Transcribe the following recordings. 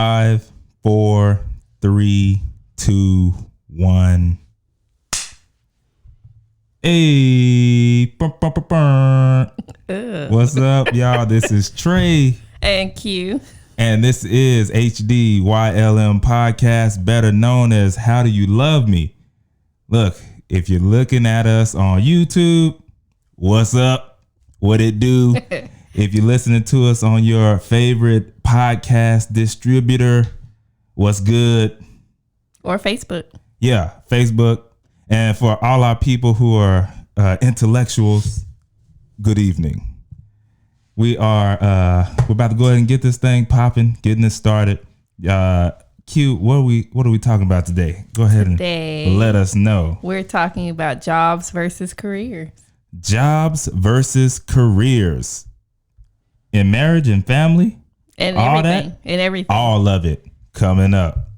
5, 4, 3, 2, 1. Hey, what's up, y'all? This is Trey and Q, and this is HDYLM podcast, better known as How Do You Love Me? Look, if you're looking at us on YouTube, what's up? What it do? If you're listening to us on your favorite podcast distributor, what's good? Or Facebook. Yeah, Facebook. And for all our people who are intellectuals, good evening. We're about to go ahead and get this thing popping, getting it started. Q, what are we talking about today? Go ahead and let us know. We're talking about jobs versus careers. Jobs versus careers. In marriage and family, and all everything, that, and everything, all of it coming up.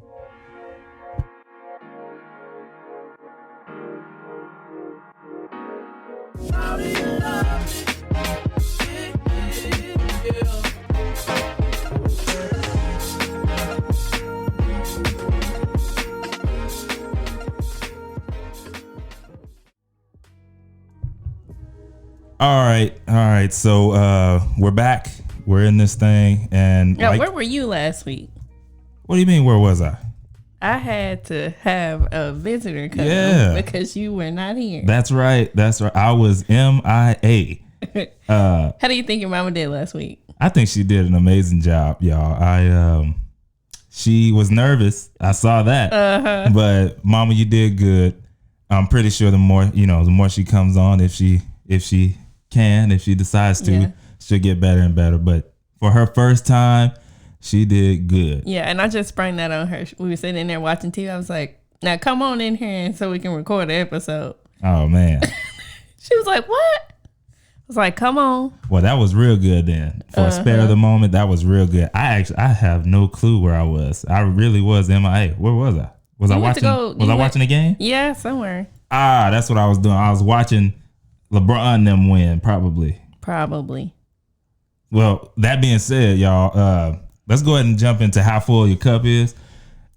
All right. So we're back. We're in this thing, and now, where were you last week? What do you mean? Where was I? I had to have a visitor come because you were not here. That's right. I was MIA. How do you think your mama did last week? I think she did an amazing job, y'all. She was nervous. I saw that, but Mama, you did good. I'm pretty sure the more she comes on, if she decides to, she'll get better and better. But for her first time, she did good. Yeah, and I just sprang that on her. We were sitting in there watching TV. I was like, now come on in here so we can record the episode. Oh, man. She was like, what? I was like, come on. Well, that was real good then. For a spare of the moment, that was real good. I have no clue where I was. I really was MIA. Where was I? Was I watching the game? Yeah, somewhere. That's what I was doing. I was watching LeBron them win, probably. Well, that being said, y'all, let's go ahead and jump into how full your cup is.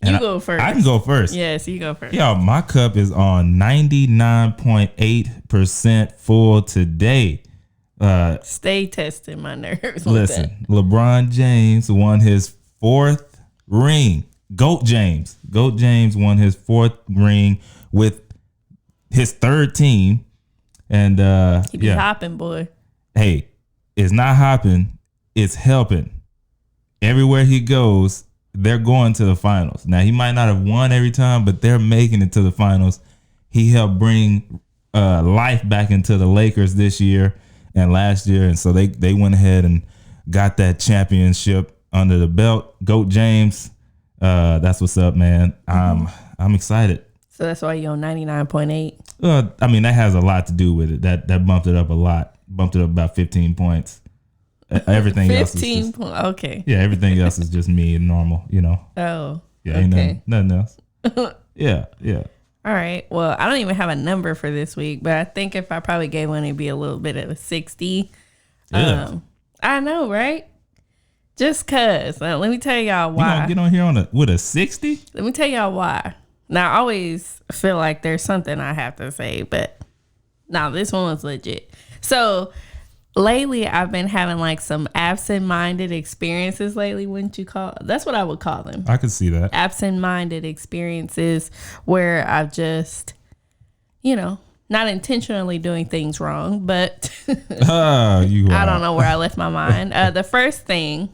And you go first. I can go first. Yes, you go first. Y'all, my cup is on 99.8% full today. Stay testing my nerves. Listen, LeBron James won his 4th ring. GOAT James won his 4th ring with his 3rd team. And he be hopping, boy. Hey, it's not hopping, it's helping. Everywhere he goes, they're going to the finals. Now, he might not have won every time, but they're making it to the finals. He helped bring life back into the Lakers this year and last year, and so they went ahead and got that championship under the belt. GOAT James, that's what's up, man. I'm excited. So that's why you're on 99.8. I mean, that has a lot to do with it. That bumped it up a lot. Bumped it up about 15 points. Everything 15 else is just, okay. Yeah, everything else is just me and normal, Oh. Yeah, ain't nothing else. Yeah. All right. Well, I don't even have a number for this week, but I think if I probably gave one, it'd be a little bit of a 60. Yeah. I know, right? Just cause. Let me tell y'all why. You gonna get on here with a 60? Let me tell y'all why. Now, I always feel like there's something I have to say, but now this one was legit. So lately, I've been having like some absent-minded experiences lately, wouldn't you call? That's what I would call them. I could see that. Absent-minded experiences where I've just, not intentionally doing things wrong, but I don't know where I left my mind. The first thing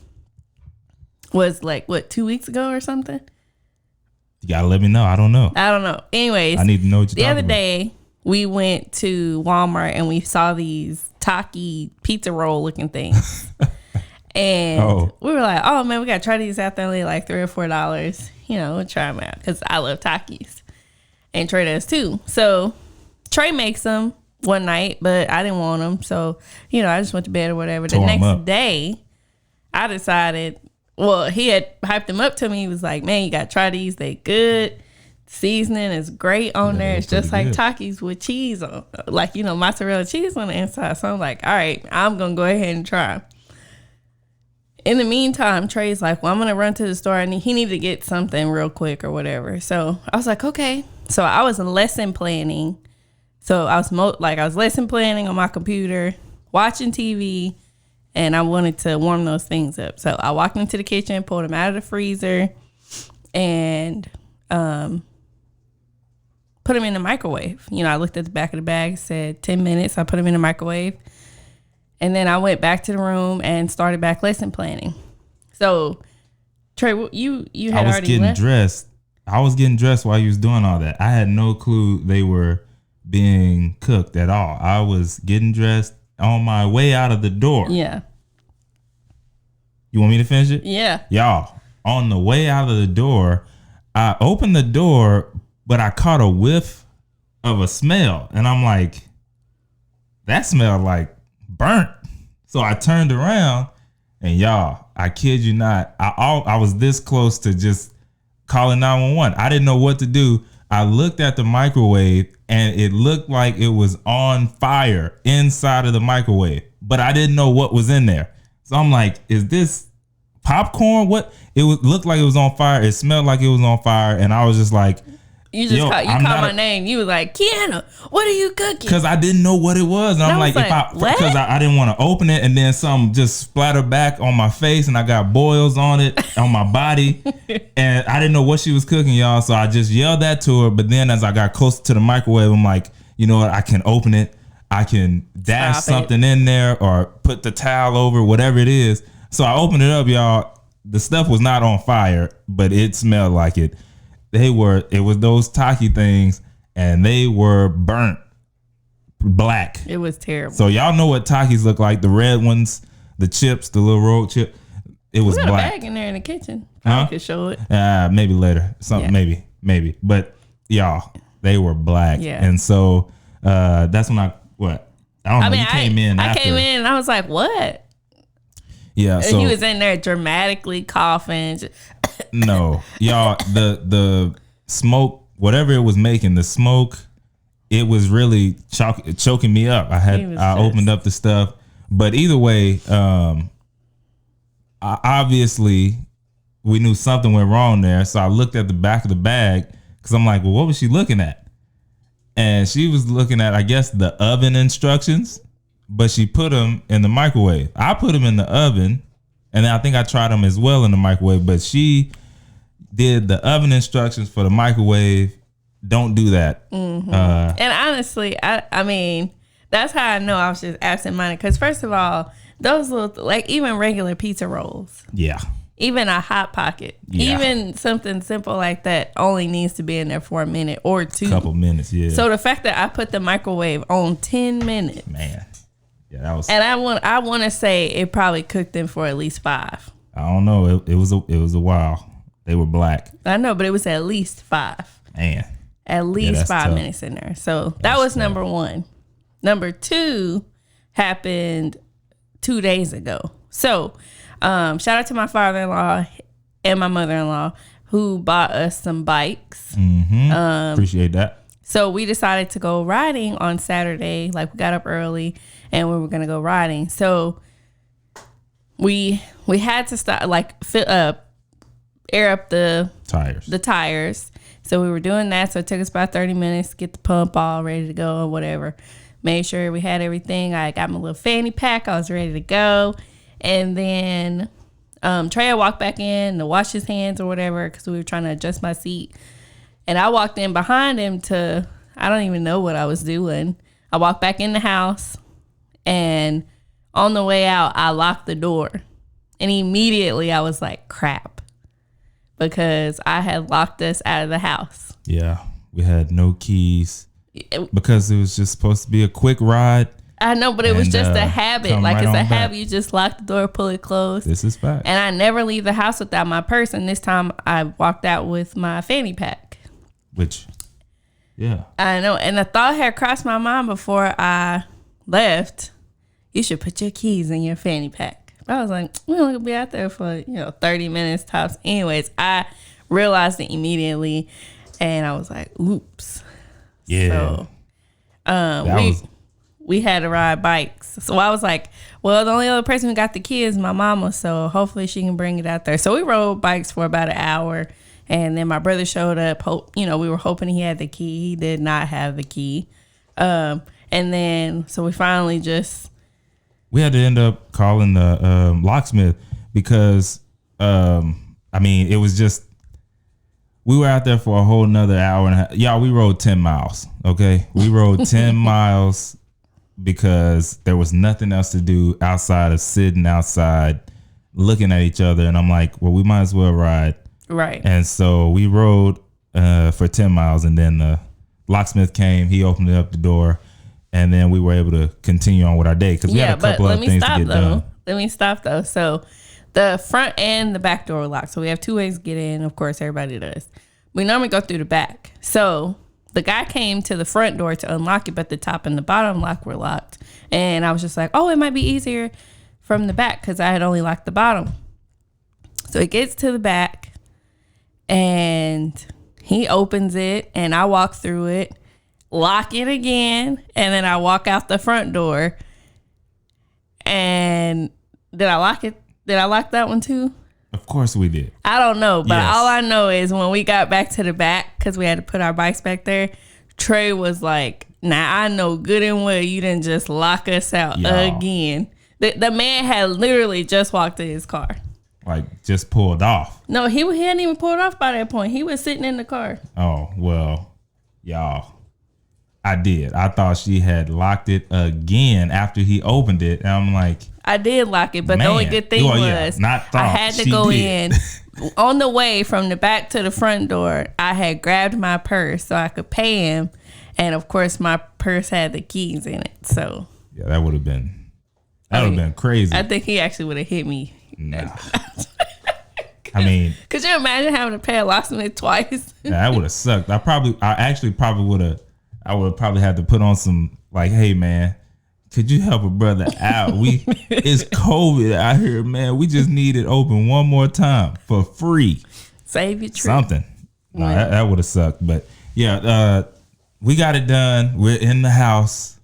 was like, 2 weeks ago or something? You gotta let me know. I don't know. Anyways, I need to know what you're the other about. day, we went to Walmart and we saw these Taki pizza roll looking things. And we were like, oh man, we gotta try these out. They're only like $3 or $4. We'll try them out because I love Takis. And Trey does too. So Trey makes them one night, but I didn't want them. So, I just went to bed or whatever. The next day, I decided, he had hyped them up to me. He was like, man, you gotta try these. They good. Seasoning is great on there. It's just like Takis with cheese on, mozzarella cheese on the inside. So I'm like, all right, I'm gonna go ahead and try. in the meantime, Trey's like, well, I'm going to run to the store and he needed to get something real quick or whatever. So I was like, okay. So I was lesson planning. So I was I was lesson planning on my computer, watching TV, and I wanted to warm those things up. So I walked into the kitchen, pulled them out of the freezer, and put them in the microwave. You know, I looked at the back of the bag, said 10 minutes. I put them in the microwave. And then I went back to the room and started back lesson planning. So, Trey, you had already left? I was getting dressed while you was doing all that. I had no clue they were being cooked at all. I was getting dressed on my way out of the door. Yeah. You want me to finish it? Yeah. Y'all, on the way out of the door, I opened the door, but I caught a whiff of a smell. And I'm like, that smelled like burnt. So I turned around and y'all, I kid you not, I was this close to just calling 911. I didn't know what to do. I looked at the microwave and it looked like it was on fire inside of the microwave, but I didn't know what was in there. So I'm like, is this popcorn? What? It looked like it was on fire. It smelled like it was on fire. And I was just like, you called my name. You was like, Kiana, what are you cooking? Because I didn't know what it was. And I'm like, because I didn't want to open it and then something just splattered back on my face and I got boils on it, on my body. And I didn't know what she was cooking, y'all. So I just yelled that to her. But then as I got closer to the microwave, I'm like, you know what? I can open it. I can dash something in there or put the towel over, whatever it is. So I opened it up, y'all. The stuff was not on fire, but it smelled like it. It was those Taki things and they were burnt black. It was terrible. So y'all know what Takis look like. The red ones, the chips, the little rolled chip. It was black. We got a bag in there in the kitchen. I could show it. Maybe later. Maybe. But y'all, they were black. Yeah. And so that's when I don't know. You came in I after. came in and I was like, what? Yeah. And so he was in there dramatically coughing. No, y'all, the smoke, whatever it was making, the smoke, it was really choking me up. I opened up the stuff, but either way, obviously we knew something went wrong there. So I looked at the back of the bag because I'm like, well, what was she looking at? And she was looking at, I guess, the oven instructions, but she put them in the microwave. I put them in the oven. And then I think I tried them as well in the microwave, but she did the oven instructions for the microwave. Don't do that. Mm-hmm. And honestly, I mean, that's how I know I was just absent-minded. Because first of all, those little, like even regular pizza rolls. Yeah. Even a Hot Pocket. Yeah. Even something simple like that only needs to be in there for a minute or two. Couple minutes, yeah. So the fact that I put the microwave on 10 minutes. Man. Yeah, that was. And I want to say it probably cooked them for at least 5. I don't know. It was a while. They were black. I know, but it was at least 5. Man, at least 5 minutes in there. So that was number 1. Number 2 happened 2 days ago. So shout out to my father-in-law and my mother-in-law who bought us some bikes. Mm-hmm. Appreciate that. So we decided to go riding on Saturday. Like we got up early and we were gonna go riding. So we had to stop, like air up the tires. So we were doing that. So it took us about 30 minutes to get the pump all ready to go or whatever. Made sure we had everything. I got my little fanny pack. I was ready to go. And then Trey had walked back in to wash his hands or whatever because we were trying to adjust my seat. And I walked in behind him I don't even know what I was doing. I walked back in the house and on the way out, I locked the door. And immediately I was like, crap, because I had locked us out of the house. Yeah, we had no keys because it was just supposed to be a quick ride. I know, but it was just a habit. Like it's a habit. You just lock the door, pull it closed. This is fact. And I never leave the house without my purse. And this time I walked out with my fanny pack. Which, yeah. I know. And the thought had crossed my mind before I left. You should put your keys in your fanny pack. But I was like, we're only going to be out there for, 30 minutes tops. Anyways, I realized it immediately. And I was like, oops. Yeah. So, we had to ride bikes. So I was like, well, the only other person who got the key is my mama, so hopefully she can bring it out there. So we rode bikes for about an hour, and then my brother showed up. We were hoping he had the key. He did not have the key. And then, so we finally we had to end up calling the locksmith because, it was just, we were out there for a whole nother hour and a half. Y'all, we rode 10 miles, okay? We rode 10 miles because there was nothing else to do outside of sitting outside looking at each other. And I'm like, well, we might as well ride. Right. And so we rode for 10 miles, and then the locksmith came. He opened up the door, and then we were able to continue on with our day because we had a couple of things to get done. Let me stop, though. So the front and the back door were locked. So we have two ways to get in. Of course, everybody does. We normally go through the back. So the guy came to the front door to unlock it, but the top and the bottom lock were locked. And I was just like, oh, it might be easier from the back because I had only locked the bottom. So he gets to the back, and he opens it, and I walk through it, lock it again, and then I walk out the front door. And did I lock it? Did I lock that one too? Of course we did. I don't know, but yes. All I know is when we got back to the back, because we had to put our bikes back there, Trey was like, now I know good and well you didn't just lock us out again. The man had literally just walked to his car. Like, just pulled off. No, he hadn't even pulled off by that point. He was sitting in the car. Oh, well, y'all, I did. I thought she had locked it again after he opened it. And I'm like, I did lock it, but the only good thing was I had to go in. On the way from the back to the front door, I had grabbed my purse so I could pay him. And, of course, my purse had the keys in it. So yeah, that would have been crazy. I think he actually would have hit me. Nah. Could you imagine having to pay a locksmith twice? Yeah, that would have sucked. I would have probably had to put on some, like, hey man, could you help a brother out? It's COVID out here, man. We just need it open one more time for free. Save your trip. Something. No, that would have sucked. But yeah, we got it done. We're in the house.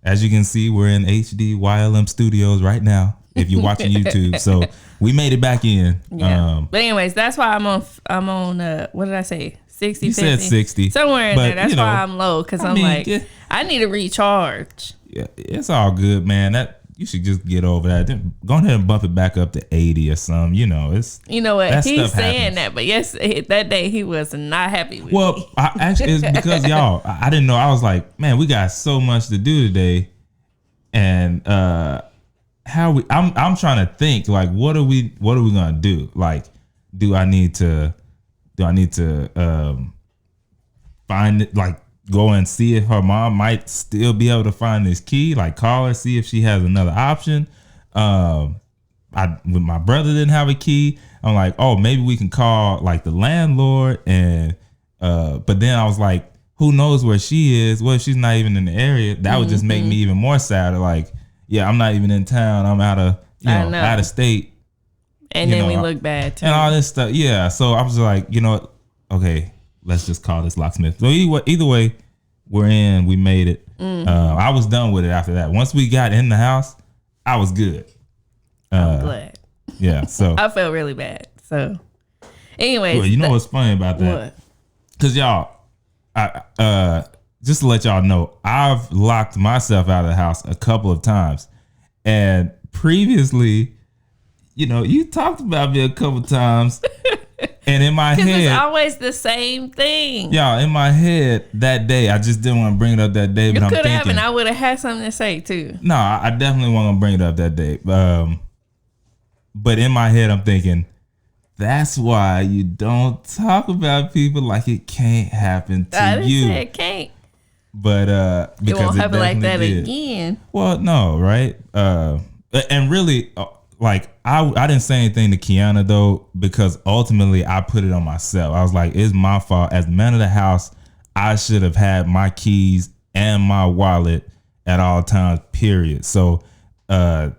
As you can see, we're in HDYLM studios right now. If you're watching YouTube, so we made it back in. Yeah. But anyways, that's why I'm on. What did I say? 60. You 50? Said 60 somewhere in there. That's why I'm low because I need to recharge. Yeah, it's all good, man. That you should just get over that. Then go ahead and bump it back up to 80 or something. You know, it's. You know what? He's saying that, but yes, that day he was not happy with me. Well, actually, it's because y'all. I didn't know. I was like, man, we got so much to do today, and I'm trying to think, like, what are we gonna do? Like, do I need to find it, like go and see if her mom might still be able to find this key, like call her, see if she has another option. When my brother didn't have a key, I'm like, oh, maybe we can call like the landlord, and but then I was like, who knows where she is? What if she's not even in the area? That would just make me even more sad. Like, yeah, I'm not even in town. I'm out of state. And then we look bad too. And all this stuff. Yeah. So I was like, you know what? Okay, let's just call this locksmith. So either way, we're in. We made it. I was done with it after that. Once we got in the house, I was good. I'm glad. Yeah. So I felt really bad. So anyways. Well, you know what's funny about that? What? Because y'all, just to let y'all know, I've locked myself out of the house a couple of times. And previously, you know, you talked about me a couple times. And in my head, it's always the same thing. Y'all, in my head that day, I just didn't want to bring it up that day. But I'm thinking, and I would have had something to say too. No, I definitely wasn't gonna bring it up that day. But in my head, I'm thinking, that's why you don't talk about people like it can't happen to I didn't you. say it can't. But because it won't happen like that did. again. Well, no, right? And really, like I didn't say anything to Kiana though, because ultimately I put it on myself. I was like, it's my fault. As the man of the house, I should have had my keys and my wallet at all times, period. So that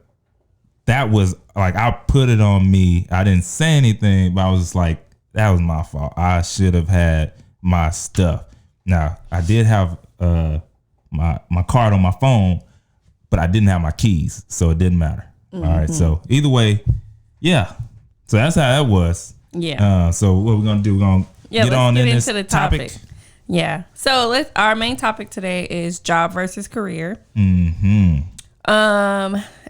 was like, I put it on me. I didn't say anything, but I was just like, that was my fault. I should have had my stuff. Now, I did have my card on my phone, but I didn't have my keys, so it didn't matter. All right. So either way, yeah. So that's how that was. Yeah. So what we're gonna do? We're gonna get on into the topic. Yeah. So our main topic today is job versus career.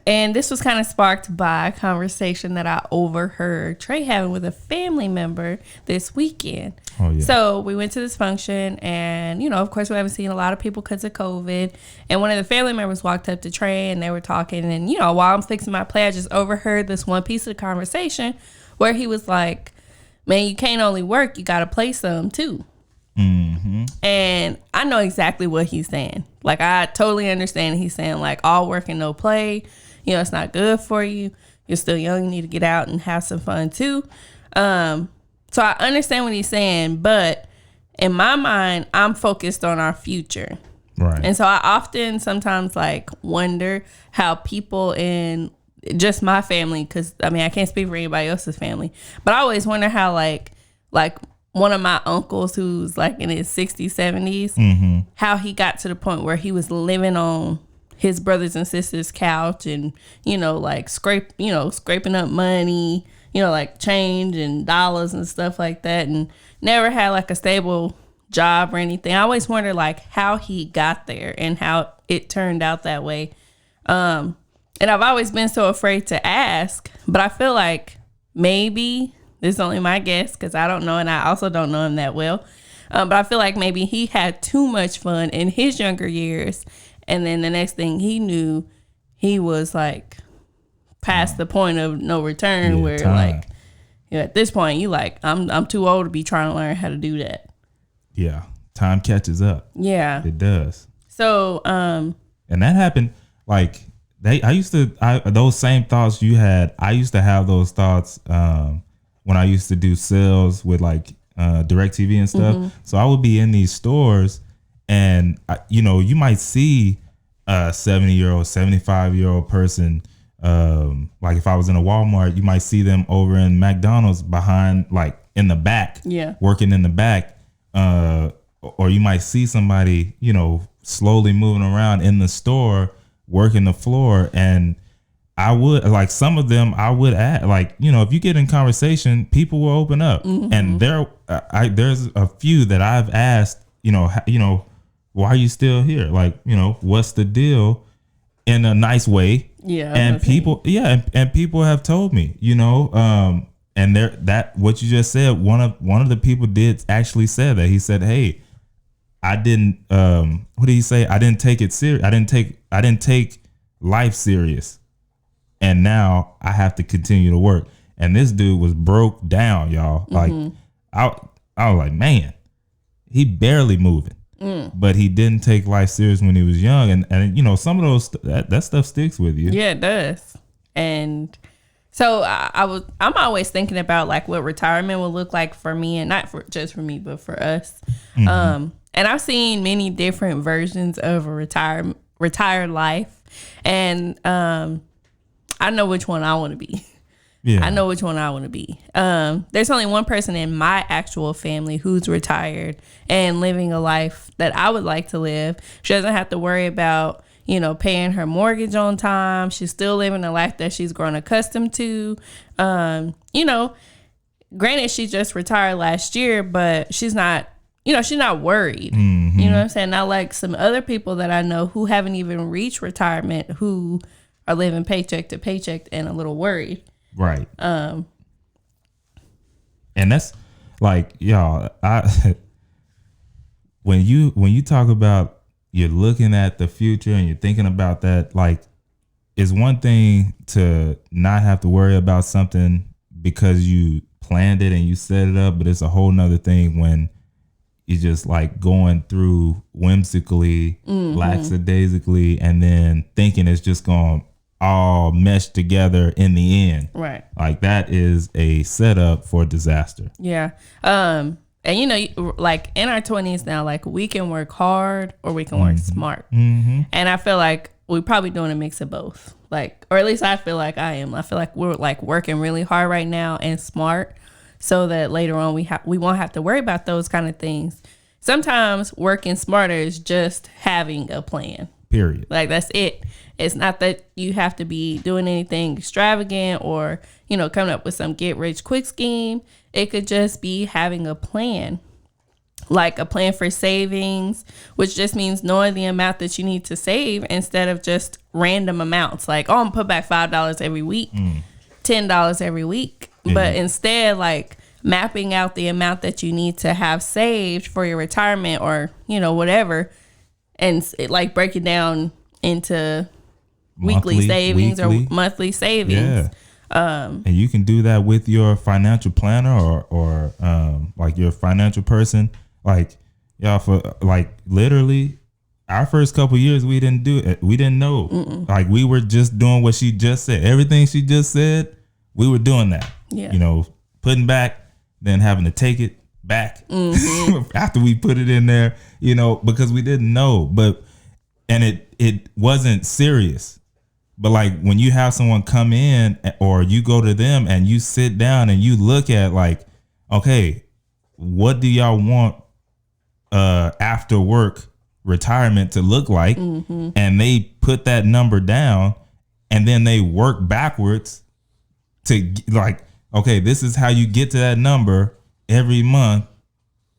And this was kind of sparked by a conversation that I overheard Trey having with a family member this weekend. Oh, yeah. So we went to this function, and, of course, we haven't seen a lot of people because of COVID. And one of the family members walked up to Trey, and they were talking. And, while I'm fixing my play, I just overheard this one piece of the conversation where he was like, man, you can't only work, you got to play some, too. And I know exactly what he's saying. Like, I totally understand. He's saying, like, all work and no play. It's not good for you. You're still young. You need to get out and have some fun too. So I understand what he's saying, but in my mind, I'm focused on our future. Right. And so I often sometimes wonder how people in just my family, because I can't speak for anybody else's family, but I always wonder how like one of my uncles who's in his 60s, 70s, how he got to the point where he was living on his brothers and sisters' couch and, scraping up money, change and dollars and stuff like that, and never had a stable job or anything. I always wonder how he got there and how it turned out that way. And I've always been so afraid to ask, but I feel like maybe, this is only my guess because I don't know, and I also don't know him that well, but I feel like maybe he had too much fun in his younger years. And then the next thing he knew, he was past the point of no return, where time. At this point you I'm too old to be trying to learn how to do that. Yeah. Time catches up. Yeah. It does. So and that happened those same thoughts you had, I used to have those thoughts when I used to do sales with DirecTV and stuff. So I would be in these stores. And, you might see a 70-year-old, 75-year-old person, if I was in a Walmart, you might see them over in McDonald's behind, in the back, working in the back. Or you might see somebody, slowly moving around in the store, working the floor. And I would, some of them I would add, if you get in conversation, people will open up. And there's a few that I've asked, why are you still here? What's the deal? In a nice way. Yeah. And people, and people have told me, and that what you just said, one of the people did actually say that. He said, hey, I didn't what did he say? I didn't take it serious. I didn't take life serious. And now I have to continue to work. And this dude was broke down, y'all. I was like, man, he barely moving. But he didn't take life serious when he was young, and some of those that stuff sticks with you. Yeah, it does. And so I'm always thinking about what retirement will look like for me, and not just for me, but for us. And I've seen many different versions of a retired life, and I know which one I want to be. Yeah. I know which one I want to be. There's only one person in my actual family who's retired and living a life that I would like to live. She doesn't have to worry about, paying her mortgage on time. She's still living a life that she's grown accustomed to. Granted, she just retired last year, but she's not, she's not worried. You know what I'm saying? Not like some other people that I know who haven't even reached retirement, who are living paycheck to paycheck and a little worried. Right. And that's y'all, when you talk about you're looking at the future and you're thinking about that, it's one thing to not have to worry about something because you planned it and you set it up, but it's a whole nother thing when you're just going through whimsically, lackadaisically, and then thinking it's just going all meshed together in the end. Right. That is a setup for disaster. Yeah. And in our 20s now, we can work hard or we can work smart. And I feel like we're probably doing a mix of both. Or at least I feel like I am. I feel like we're working really hard right now and smart, so that later on we won't have to worry about those kind of things. Sometimes working smarter is just having a plan. Period. That's it. It's not that you have to be doing anything extravagant or, coming up with some get rich quick scheme. It could just be having a plan, like a plan for savings, which just means knowing the amount that you need to save instead of just random amounts. Like, I'm gonna put back $5 every week, $10 every week. Yeah. But instead, like, mapping out the amount that you need to have saved for your retirement or, whatever. And like break it down into weekly savings or monthly savings. Yeah. And you can do that with your financial planner or like your financial person. Like, y'all, for like literally our first couple of years, we didn't do it. We didn't know. Like, we were just doing what she just said. Everything she just said, we were doing that. Yeah. Putting back, then having to take it back after we put it in there, because we didn't know. And it wasn't serious. But like when you have someone come in or you go to them and you sit down and you look at like, okay, what do y'all want after work retirement to look like? And they put that number down and then they work backwards to like, okay, this is how you get to that number every month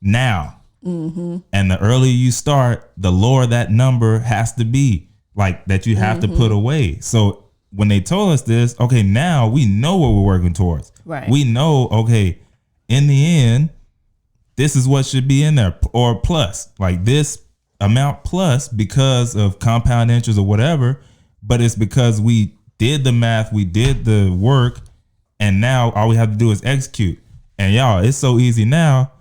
now. And the earlier you start, the lower that number has to be, like, that you have to put away. So when they told us this, okay, now we know what we're working towards. Right. We know, okay, in the end, this is what should be in there, or plus, like this amount plus because of compound interest or whatever. But it's because we did the math, we did the work, and now all we have to do is execute. And y'all, it's so easy now.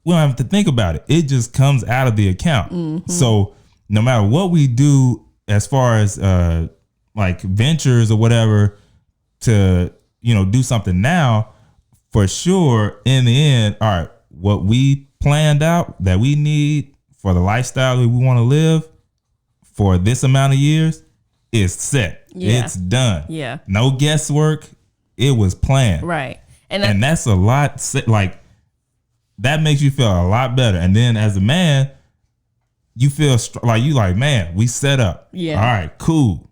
We don't have to think about it. It just comes out of the account. So no matter what we do as far as like ventures or whatever to, do something now, for sure, in the end, all right, what we planned out that we need for the lifestyle that we want to live for this amount of years is set. Yeah. It's done. Yeah. No guesswork. It was planned. Right. And that's a lot, like, that makes you feel a lot better. And then as a man, you feel like, man, we set up. Yeah. All right, cool.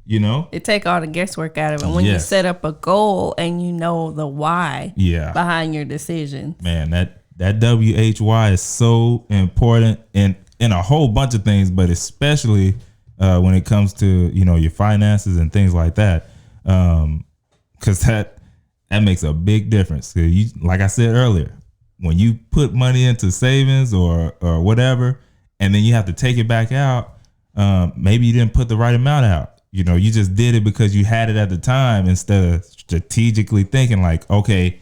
It take all the guesswork out of it when you set up a goal and you know the why behind your decision. Man, that WHY is so important in a whole bunch of things, but especially when it comes to, your finances and things like that. Cause that makes a big difference. Like I said earlier, when you put money into savings or whatever, and then you have to take it back out, maybe you didn't put the right amount out. You just did it because you had it at the time instead of strategically thinking like, okay,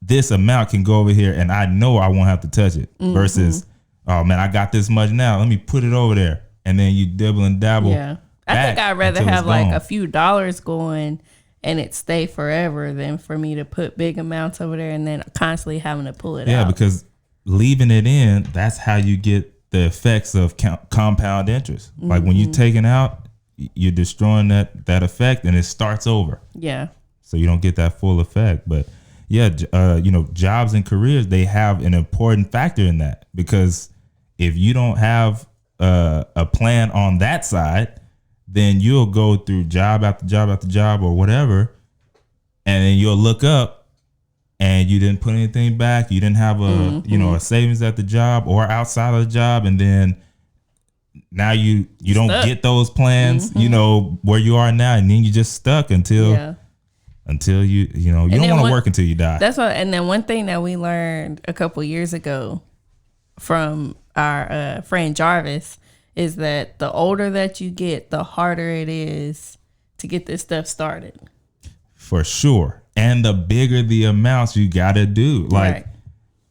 this amount can go over here and I know I won't have to touch it versus, oh man, I got this much now. Let me put it over there. And then you dibble and dabble. Yeah. I think I'd rather have like a few dollars going and it stay forever than for me to put big amounts over there and then constantly having to pull it out. Yeah, because leaving it in, that's how you get the effects of compound interest. Like when you're taking out, you're destroying that effect and it starts over. Yeah. So you don't get that full effect. But yeah, jobs and careers, they have an important factor in that, because if you don't have a plan on that side, then you'll go through job after job after job or whatever, and then you'll look up and you didn't put anything back. You didn't have a savings at the job or outside of the job, and then now you don't get those plans, where you are now, and then you just stuck until you don't want to work until you die. That's what. And then one thing that we learned a couple years ago from our friend Jarvis is that the older that you get, the harder it is to get this stuff started. For sure. And the bigger the amounts you got to do. Like,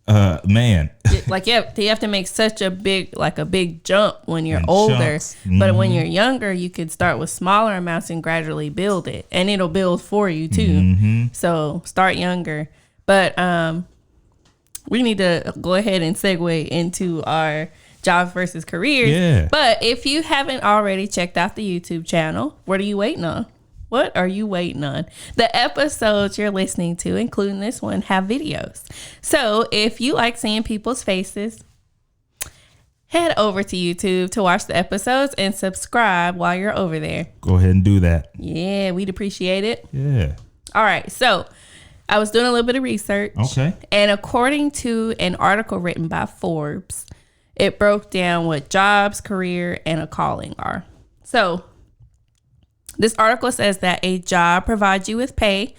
man. Like, you have to make such a big jump when you're older. But when you're younger, you could start with smaller amounts and gradually build it. And it'll build for you, too. So start younger. But we need to go ahead and segue into our jobs versus careers. Yeah. But if you haven't already checked out the YouTube channel, what are you waiting on? What are you waiting on? The episodes you're listening to, including this one, have videos. So if you like seeing people's faces head over to YouTube to watch the episodes and subscribe while you're over there. Go ahead and do that. Yeah, we'd appreciate it. Yeah. All right. So I was doing a little bit of research. Okay. And according to an article written by Forbes, it broke down what jobs, career, and a calling are. So this article says that a job provides you with pay,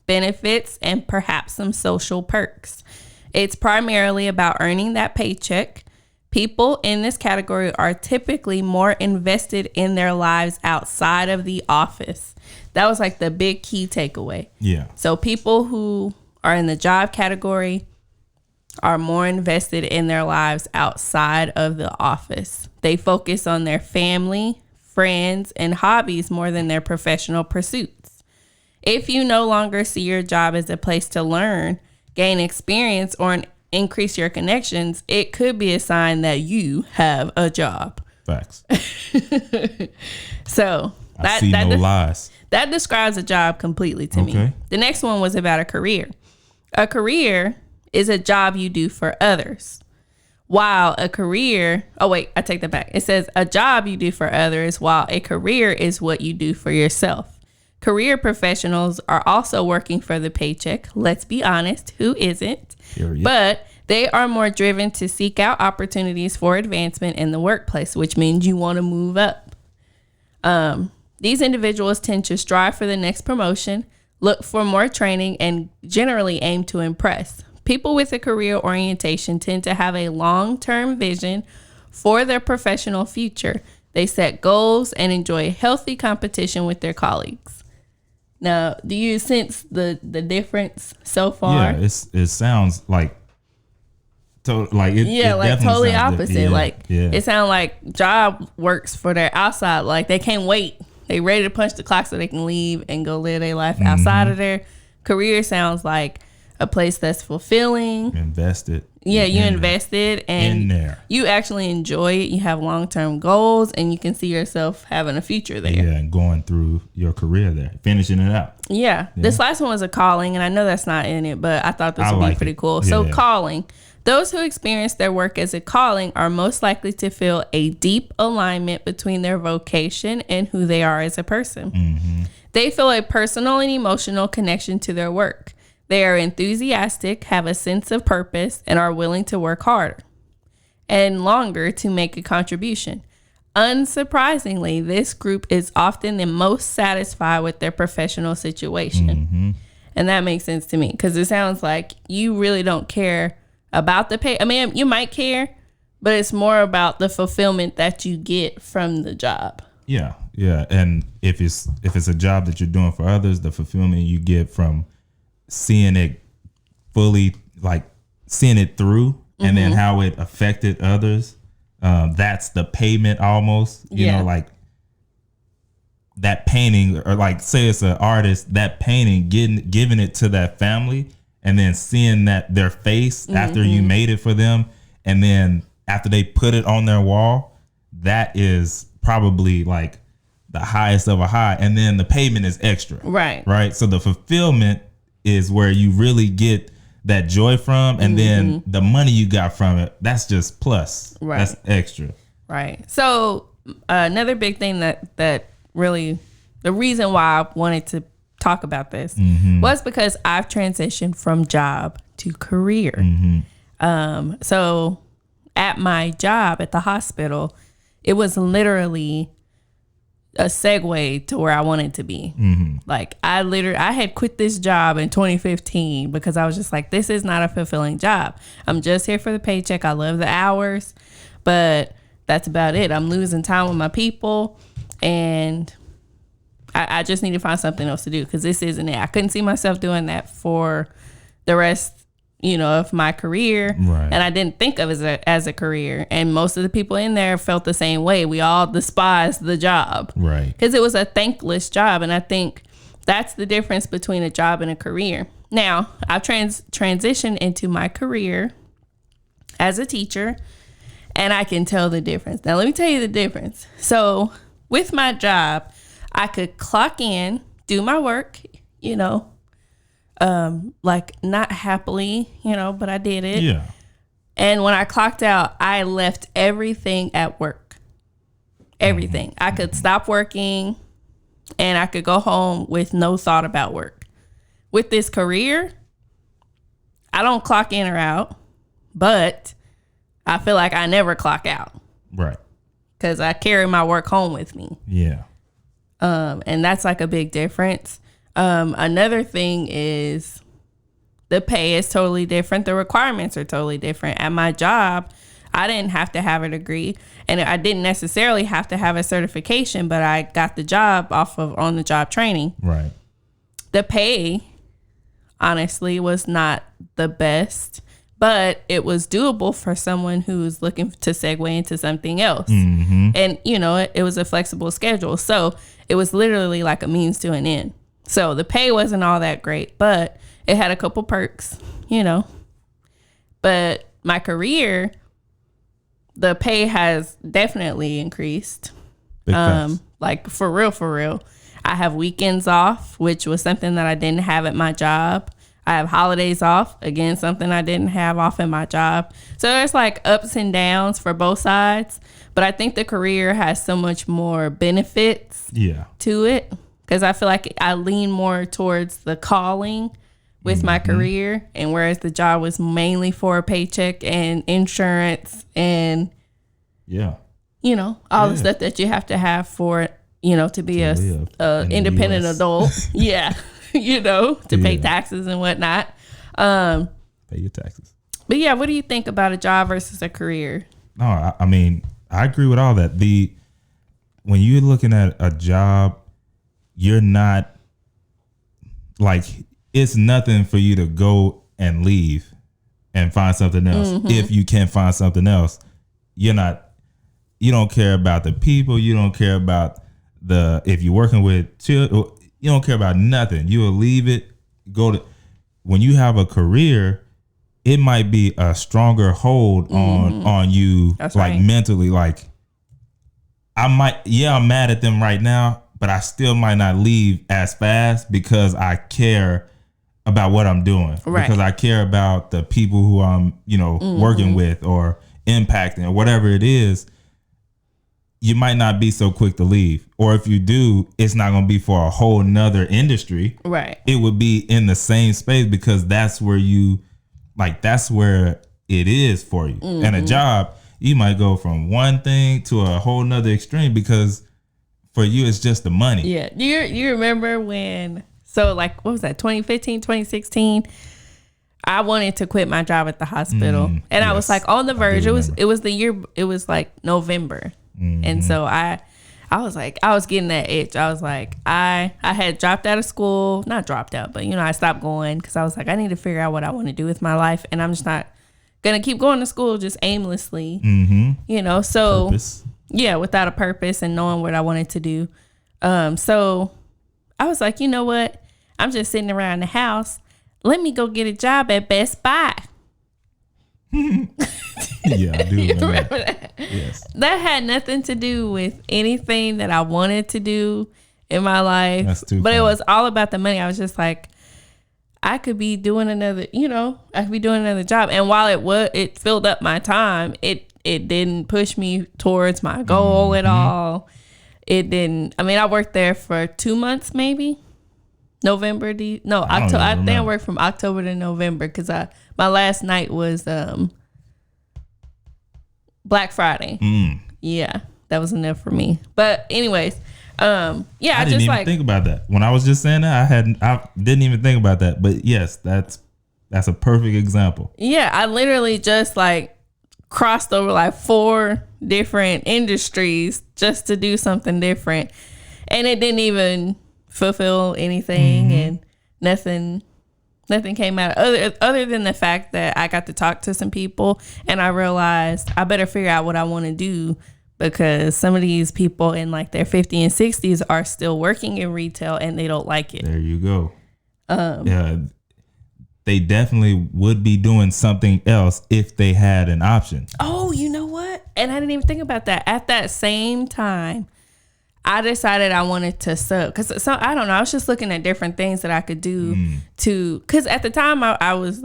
benefits, and perhaps some social perks. It's primarily about earning that paycheck. People in this category are typically more invested in their lives outside of the office. That was like the big key takeaway. Yeah. So people who are in the job category are more invested in their lives outside of the office. They focus on their family, friends, and hobbies more than their professional pursuits. If you no longer see your job as a place to learn, gain experience, or increase your connections, it could be a sign that you have a job. Facts. So I see no lies. That describes a job completely to me. The next one was about a career. A career is a job you do for others. While a career, I take that back. It says a job you do for others, while a career is what you do for yourself. Career professionals are also working for the paycheck. Let's be honest, who isn't? Period. But they are more driven to seek out opportunities for advancement in the workplace, which means you want to move up. These individuals tend to strive for the next promotion, look for more training, and generally aim to impress. People with a career orientation tend to have a long-term vision for their professional future. They set goals and enjoy healthy competition with their colleagues. Now, do you sense the difference so far? Yeah, it sounds like totally opposite. It sounds like job works for their outside. Like they can't wait. They ready to punch the clock so they can leave and go live their life outside of their career. Sounds like a place that's fulfilling. Invested. Yeah, you invested and in there. You actually enjoy it. You have long-term goals and you can see yourself having a future there. Yeah, and going through your career there, finishing it out. Yeah. This last one was a calling, and I know that's not in it, but I thought this would be pretty cool. So calling. Those who experience their work as a calling are most likely to feel a deep alignment between their vocation and who they are as a person. Mm-hmm. They feel a personal and emotional connection to their work. They are enthusiastic, have a sense of purpose, and are willing to work harder and longer to make a contribution. Unsurprisingly, this group is often the most satisfied with their professional situation. Mm-hmm. And that makes sense to me because it sounds like you really don't care about the pay. I mean, you might care, but it's more about the fulfillment that you get from the job. Yeah. Yeah. And if it's a job that you're doing for others, the fulfillment you get from seeing it fully, like seeing it through, and then how it affected others. That's the payment almost, you know, like that painting, or like say it's an artist, that painting, giving it to that family and then seeing that their face after you made it for them. And then after they put it on their wall, that is probably like the highest of a high. And then the payment is extra. Right. Right. So the fulfillment is where you really get that joy from, and then the money you got from it, that's just plus. Right. That's extra. Right. So another big thing that really, the reason why I wanted to talk about this was because I've transitioned from job to career. So at my job at the hospital, it was literally a segue to where I wanted to be. Like I had quit this job in 2015 because I was just like, this is not a fulfilling job. I'm just here for the paycheck. I love the hours, but that's about it. I'm losing time with my people, and I just need to find something else to do because this isn't it. I couldn't see myself doing that for the rest, of my career. Right. And I didn't think of it as a career. And most of the people in there felt the same way. We all despised the job. Right. Because it was a thankless job. And I think that's the difference between a job and a career. Now, I've transitioned into my career as a teacher, and I can tell the difference. Now, let me tell you the difference. So with my job, I could clock in, do my work, like not happily, but I did it. Yeah. And when I clocked out, I left everything at work. Everything. I could stop working and I could go home with no thought about work. With this career, I don't clock in or out, but I feel like I never clock out. Right. Because I carry my work home with me. Yeah. And that's like a big difference. Another thing is the pay is totally different. The requirements are totally different. At my job, I didn't have to have a degree and I didn't necessarily have to have a certification, but I got the job off of on-the-job training. Right. The pay, honestly, was not the best, but it was doable for someone who's looking to segue into something else. Mm-hmm. And, you know, it was a flexible schedule. So it was literally like a means to an end. So the pay wasn't all that great, but it had a couple perks, you know. But my career, the pay has definitely increased. Like for real. I have weekends off, which was something that I didn't have at my job. I have holidays off, again, something I didn't have off at my job. So there's like ups and downs for both sides. But I think the career has so much more benefits to it. Because I feel like I lean more towards the calling with my career. And whereas the job was mainly for a paycheck and insurance and, you know, all the stuff that you have to have for, you know, to be a independent adult. You know, to pay taxes and whatnot. Pay your taxes. But yeah, what do you think about a job versus a career? No, I mean, I agree with all that. When you're looking at a job, you're not like, it's nothing for you to go and leave and find something else. If you can find something else, you don't care about the people. You don't care about if you're working with children, you don't care about nothing. You will leave it, when you have a career, it might be a stronger hold on you. That's like right. Mentally, like I'm mad at them right now, but I still might not leave as fast because I care about what I'm doing. Right. Because I care about the people who I'm, working with or impacting or whatever it is. You might not be so quick to leave. Or if you do, it's not going to be for a whole nother industry. Right. It would be in the same space because that's where that's where it is for you. And a job, you might go from one thing to a whole nother extreme because for you, it's just the money. Yeah. You remember when, what was that, 2015, 2016? I wanted to quit my job at the hospital. And I was like on the verge. It was the year, it was like November. And so I was like, I was getting that itch. I was like, I had dropped out of school, not dropped out, but I stopped going because I was like, I need to figure out what I want to do with my life. And I'm just not going to keep going to school just aimlessly, so purpose. Yeah, without a purpose and knowing what I wanted to do. So I was like, you know what? I'm just sitting around the house. Let me go get a job at Best Buy. Yeah, I do remember that. Yes. That had nothing to do with anything that I wanted to do in my life. That's too funny. It was all about the money. I was just like, I could be doing another job. And while it filled up my time, it didn't push me towards my goal at all. It didn't. I mean, I worked there for 2 months, maybe. October. I think I worked from October to November because my last night was Black Friday. Yeah, that was enough for me. But anyways, I didn't even think about that when I was just saying that. I didn't even think about that. But yes, that's a perfect example. Yeah, I literally just crossed over 4 different industries just to do something different, and it didn't even fulfill anything, and nothing came out other than the fact that I got to talk to some people and I realized I better figure out what I want to do because some of these people in their 50s and 60s are still working in retail and they don't like it. There you go. Yeah, they definitely would be doing something else if they had an option. Oh, you know what? And I didn't even think about that. At that same time, I decided I wanted to sub I don't know. I was just looking at different things that I could do because at the time I was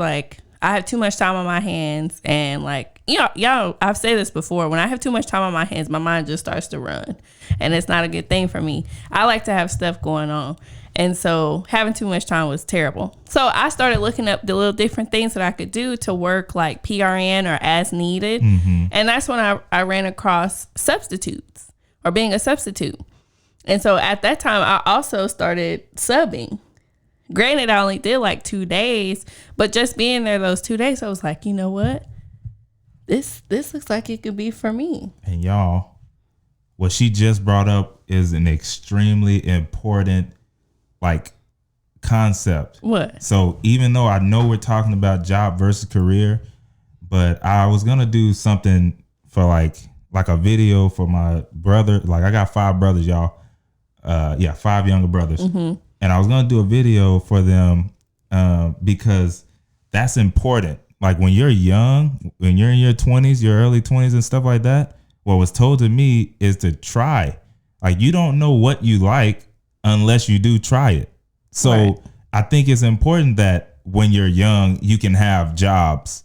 I have too much time on my hands, and like, y'all, I've said this before. When I have too much time on my hands, my mind just starts to run, and it's not a good thing for me. I like to have stuff going on, and so having too much time was terrible. So I started looking up the little different things that I could do to work like PRN or as needed, and that's when I ran across substitutes or being a substitute. And so at that time, I also started subbing. Granted, I only did like 2 days, but just being there those 2 days, I was like, you know what? This looks like it could be for me. And y'all, what she just brought up is an extremely important like concept. What? So even though I know we're talking about job versus career, but I was gonna do something for like a video for my brother. Like I got 5 brothers, y'all. 5 younger brothers. And I was going to do a video for them because that's important. Like when you're young, when you're in your 20s, your early 20s and stuff like that, what was told to me is to try. Like you don't know what you like unless you do try it. So right. I think it's important that when you're young, you can have jobs.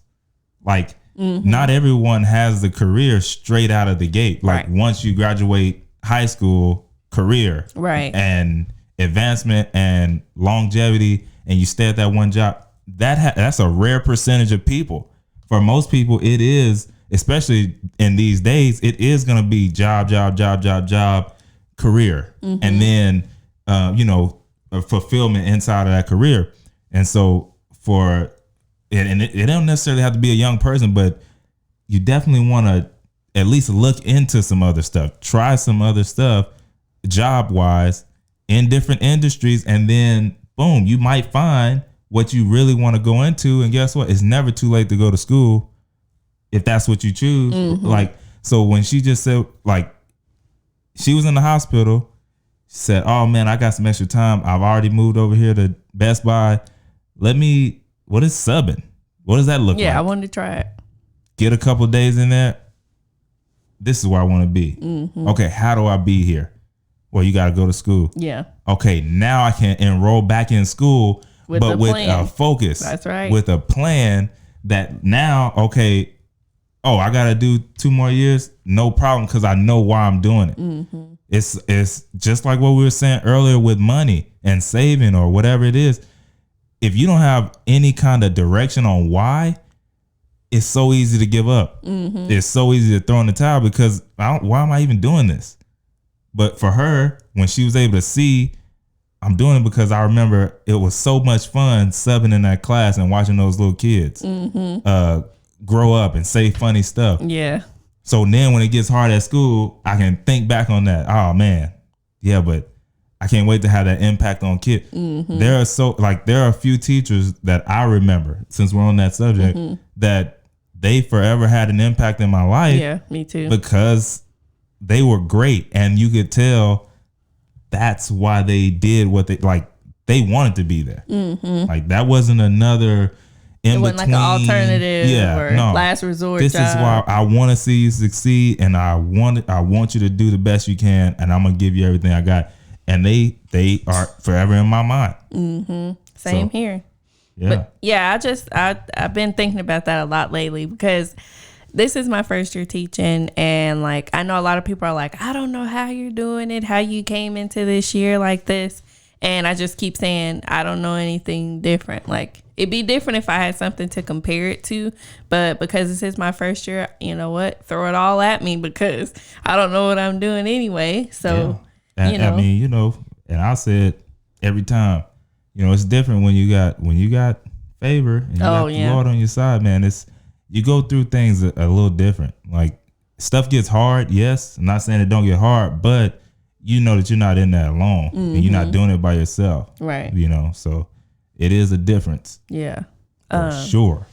Like not everyone has the career straight out of the gate. Like once you graduate high school, career and advancement and longevity, and you stay at that one job, that's a rare percentage of people. For most people, it is, especially in these days, it is going to be job, career, and then a fulfillment inside of that career. And so it don't necessarily have to be a young person, but you definitely want to at least look into some other stuff, try some other stuff job wise in different industries, and then boom, you might find what you really want to go into. And guess what? It's never too late to go to school if that's what you choose. Like, so when she just said, like, she was in the hospital, she said, oh man, I got some extra time. I've already moved over here to Best Buy. What is subbing? What does that look like? Yeah, I wanted to try it. Get a couple of days in there. This is where I want to be. Okay, how do I be here? Well, you got to go to school. Yeah. Okay, now I can enroll back in school, but with a focus. That's right. With a plan that now, okay, I got to do 2 more years. No problem, because I know why I'm doing it. It's just like what we were saying earlier with money and saving or whatever it is. If you don't have any kind of direction on why, it's so easy to give up. It's so easy to throw in the towel because why am I even doing this? But for her, when she was able to see, I'm doing it because I remember it was so much fun subbing in that class and watching those little kids grow up and say funny stuff. Yeah. So then when it gets hard at school, I can think back on that. Oh man, yeah, but I can't wait to have that impact on kids. There are a few teachers that I remember, since we're on that subject, that they forever had an impact in my life. Yeah, me too. Because they were great, and you could tell that's why they did what they wanted to be there. Like that wasn't another in between. It wasn't like an alternative or last resort. This job is why I want to see you succeed, and I want you to do the best you can, and I'm gonna give you everything I got. And they are forever in my mind. Same here. Yeah. But yeah, I've been thinking about that a lot lately because this is my first year teaching, and like I know a lot of people are like, I don't know how you're doing it, how you came into this year like this. And I just keep saying I don't know anything different. Like it'd be different if I had something to compare it to, but because this is my first year, you know what? Throw it all at me because I don't know what I'm doing anyway. So I mean, and I say it every time, it's different when you got favor and you got the Lord on your side, man. You go through things a little different. Like stuff gets hard. Yes. I'm not saying it don't get hard, but you know that you're not in that alone and you're not doing it by yourself. Right. So it is a difference. Yeah. For sure.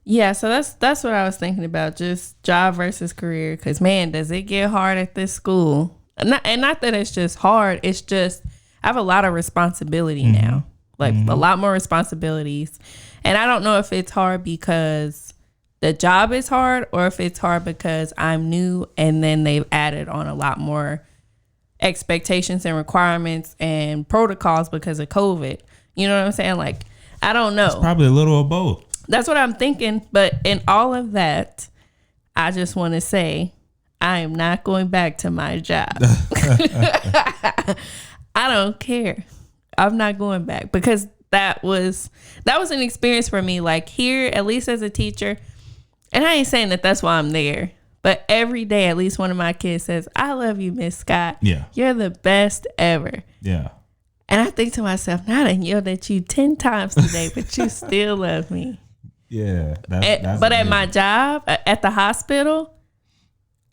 Yeah. So that's what I was thinking about. Just job versus career. Cause man, does it get hard at this school? Not that it's just hard. It's just, I have a lot of responsibility now, like a lot more responsibilities. And I don't know if it's hard because the job is hard or if it's hard because I'm new and then they've added on a lot more expectations and requirements and protocols because of COVID. You know what I'm saying? Like, I don't know. It's probably a little of both. That's what I'm thinking. But in all of that, I just want to say I am not going back to my job. I don't care. I'm not going back because that was an experience for me. Like here, at least as a teacher, and I ain't saying that that's why I'm there, but every day at least one of my kids says, "I love you, Miss Scott. Yeah, you're the best ever." Yeah. And I think to myself, now I done yelled at you 10 times today, but you still love me. Yeah. But at my job, at the hospital,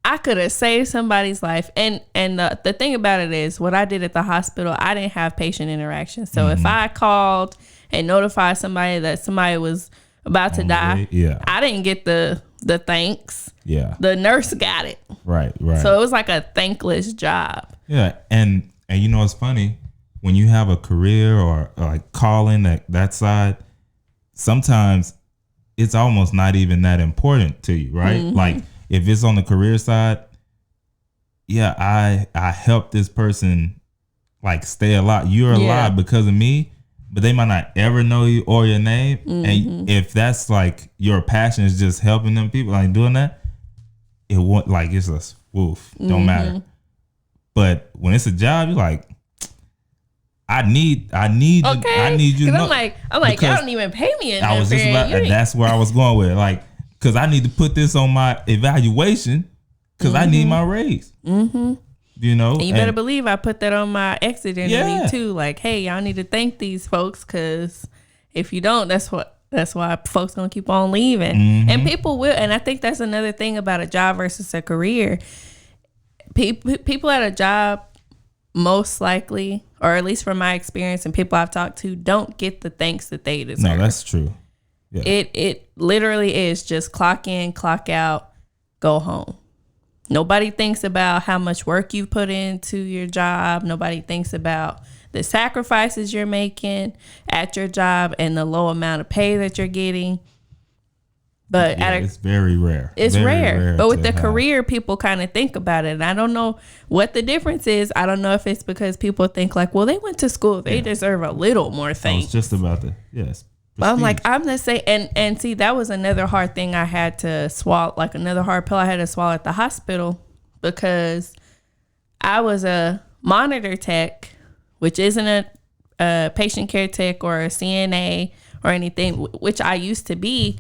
I could have saved somebody's life. And the thing about it is, what I did at the hospital, I didn't have patient interaction. So if I called and notified somebody that somebody was about to die, I didn't get the thanks. Yeah. The nurse got it. Right. So it was like a thankless job. Yeah. And you know, it's funny when you have a career or like calling that side, sometimes it's almost not even that important to you, right? Mm-hmm. Like if it's on the career side, yeah, I helped this person like stay alive. You're alive because of me, but they might not ever know you or your name. Mm-hmm. And if that's like your passion is just helping them people, like doing that, it won't like it's a woof. Don't matter. But when it's a job, you're like, I need you. I'm like, y'all don't even pay me enough. I was just about, that's where I was going with it. Like, because I need to put this on my evaluation because I need my raise. Mm-hmm. You know, and you better believe I put that on my exit interview too. Like, hey, y'all need to thank these folks because if you don't, that's why folks gonna keep on leaving. Mm-hmm. And people will. And I think that's another thing about a job versus a career. People at a job, most likely, or at least from my experience and people I've talked to, don't get the thanks that they deserve. No, that's true. Yeah. It literally is just clock in, clock out, go home. Nobody thinks about how much work you put into your job. Nobody thinks about the sacrifices you're making at your job and the low amount of pay that you're getting. But it's very rare. It's very rare. But with the career, people kind of think about it. And I don't know what the difference is. I don't know if it's because people think like, well, they went to school. They deserve a little more thanks. It's just about the, yes. But I'm like, I'm going to say, and see, that was another hard thing I had to swallow, like another hard pill I had to swallow at the hospital because I was a monitor tech, which isn't a patient care tech or a CNA or anything, which I used to be.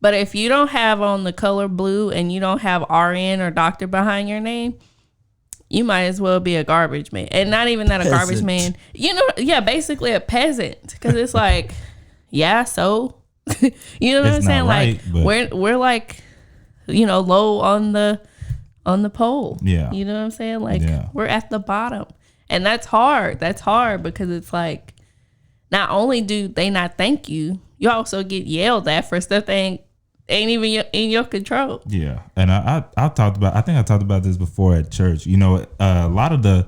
But if you don't have on the color blue and you don't have RN or doctor behind your name, you might as well be a garbage man. And not even that a garbage man. You know, yeah, basically a peasant. Because it's like, yeah, so. You know what I'm saying? Right, like, we're like, you know, low on the pole. Yeah. You know what I'm saying? Like, we're at the bottom. And that's hard. That's hard because it's like, not only do they not thank you, you also get yelled at for stuff that ain't even in your control. Yeah. And I think I talked about this before at church. You know, a lot of the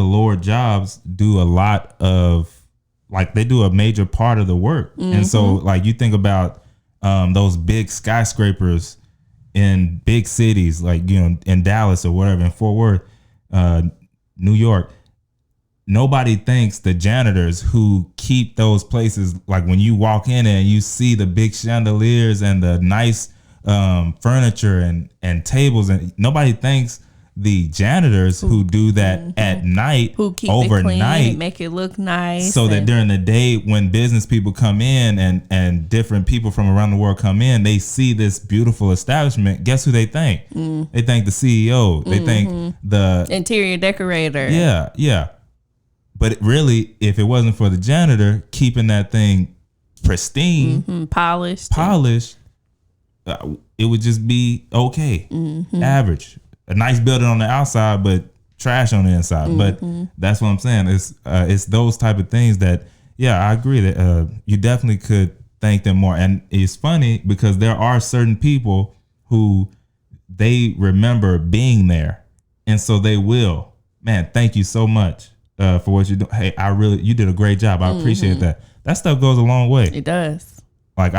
lower jobs do a lot of, like, they do a major part of the work. Mm-hmm. And so, like, you think about those big skyscrapers in big cities, like, you know, in Dallas or whatever, in Fort Worth, New York. Nobody thanks the janitors who keep those places, like when you walk in and you see the big chandeliers and the nice furniture and tables, and nobody thanks the janitors who do that at night, who keep overnight, it clean, make it look nice, so that during the day when business people come in and different people from around the world come in, they see this beautiful establishment. Guess who they thank? They thank the CEO. They thank the interior decorator. Yeah. But really, if it wasn't for the janitor keeping that thing pristine, polished, it would just be okay, average. A nice building on the outside, but trash on the inside. But that's what I'm saying. It's those type of things that, yeah, I agree that you definitely could thank them more. And it's funny because there are certain people who they remember being there, and so they will, man, thank you so much. For what you do. Hey, you did a great job. I appreciate that. That stuff goes a long way. It does. Like